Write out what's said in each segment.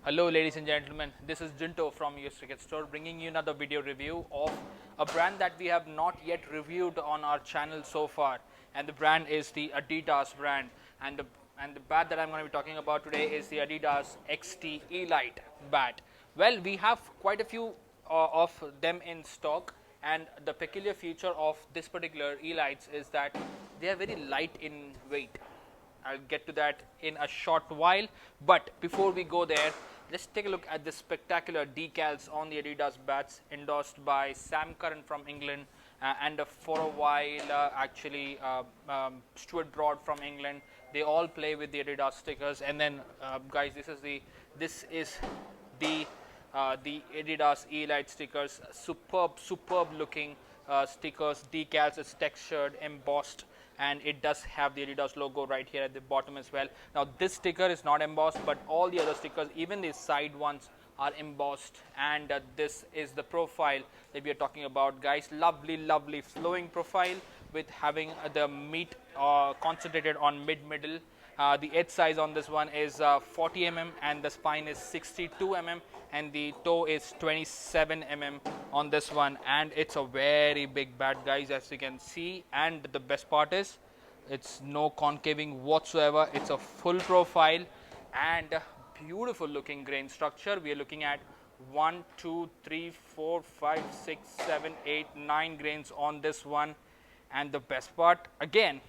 Hello ladies and gentlemen, this is Jinto from US Cricket Store bringing you another video review of a brand that we have not yet reviewed on our channel so far, and the brand is the Adidas brand, and the bat that I'm going to be talking about today is the Adidas XT Elite bat. Well, we have quite a few of them in stock, and the peculiar feature of this particular Elites is that they are very light in weight. I'll get to that in a short while, but before we go there, let's take a look at the spectacular decals on the Adidas bats endorsed by Sam Curran from England, and for a while Stuart Broad from England. They all play with the Adidas stickers, and then guys, this is the Adidas Elite stickers. Superb looking stickers, decals. It's textured, embossed, and it does have the Adidas logo right here at the bottom as well. Now this sticker is not embossed, but all the other stickers, even the side ones, are embossed, and this is the profile that we are talking about, guys. Lovely flowing profile with having the meat concentrated on middle. The edge size on this one is 40 mm, and the spine is 62 mm, and the toe is 27 mm on this one, and it's a very big bat, guys, as you can see. And the best part is it's no concaving whatsoever. It's a full profile and beautiful looking grain structure. We are looking at 1 2 3 4 5 6 7 8 9 grains on this one, and the best part, again,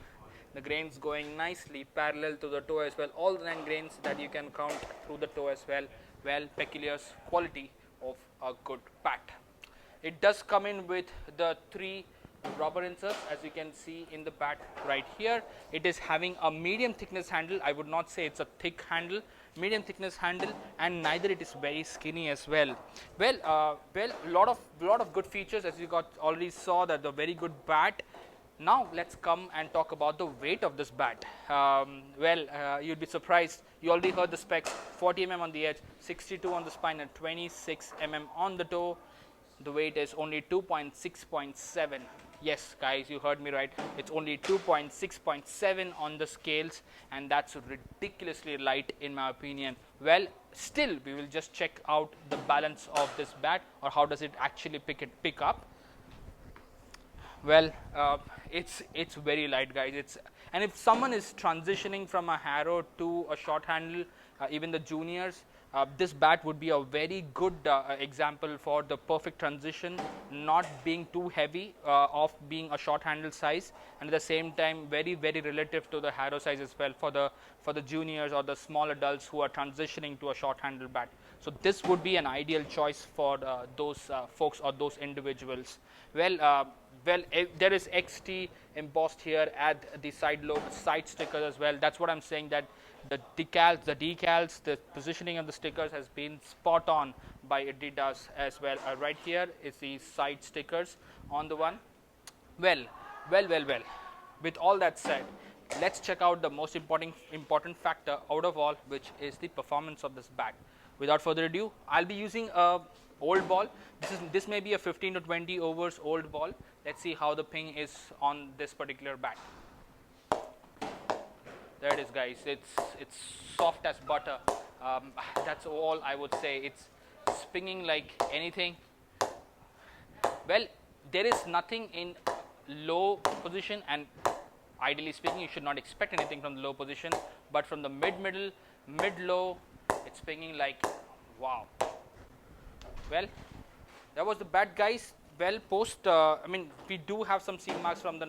the grains going nicely parallel to the toe as well. All the 9 grains that you can count through the toe as well. Well, peculiar quality of a good bat. It does come in with the 3 rubber inserts, as you can see in the bat right here. It is having a medium thickness handle. I would not say it's a thick handle, medium thickness handle, and neither it is very skinny as well. Well, lot of good features, as you already saw that the very good bat. Now let's come and talk about the weight of this bat. You'd be surprised. You already heard the specs: 40 mm on the edge, 62 on the spine, and 26 mm on the toe. The weight is only 2.6.7. Yes, guys, you heard me right. It's only 2.6.7 on the scales, and that's ridiculously light in my opinion. Well, still, we will just check out the balance of this bat, or how does it actually pick up. Well, it's very light, guys. And if someone is transitioning from a Harrow to a short handle, even the juniors, this bat would be a very good example for the perfect transition, not being too heavy, of being a short handle size, and at the same time very relative to the Harrow size as well for the juniors or the small adults who are transitioning to a short handle bat. So this would be an ideal choice for those folks or those individuals. There is XT embossed here at the side stickers as well. That's what I'm saying, that the decals, the positioning of the stickers has been spot on by Adidas as well. Right here is the side stickers on the one. Well. With all that said, let's check out the most important factor out of all, which is the performance of this bat. Without further ado, I'll be using a old ball. This may be a 15 to 20 overs old ball. Let's see how the ping is on this particular bat. There it is, guys. It's soft as butter. That's all I would say. It's pinging like anything. Well, there is nothing in low position, and ideally speaking, you should not expect anything from the low position. But from the middle, mid-low, it's pinging like wow. Well, that was the bat, guys. Well, we do have some seam marks from the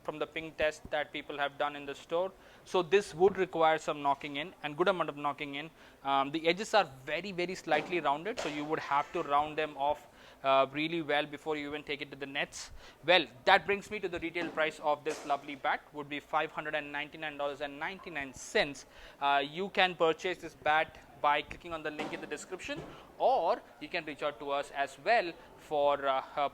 from the ping test that people have done in the store. So this would require some knocking in, and good amount of knocking in. The edges are very slightly rounded, so you would have to round them off really well before you even take it to the nets. Well, that brings me to the retail price of this lovely bat. Would be $599.99. You can purchase this bat by clicking on the link in the description, or you can reach out to us as well for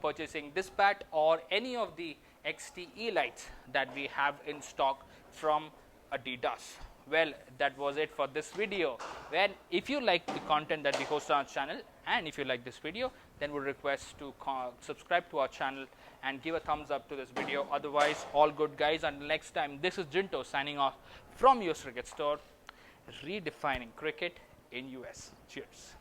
purchasing this bat or any of the XT Elites that we have in stock from Adidas. Well, that was it for this video. Well, if you like the content that we host on our channel, and if you like this video, then we request to subscribe to our channel and give a thumbs up to this video. Otherwise, all good, guys. Until next time, this is Jinto signing off from US Cricket Store, redefining cricket in US. Cheers.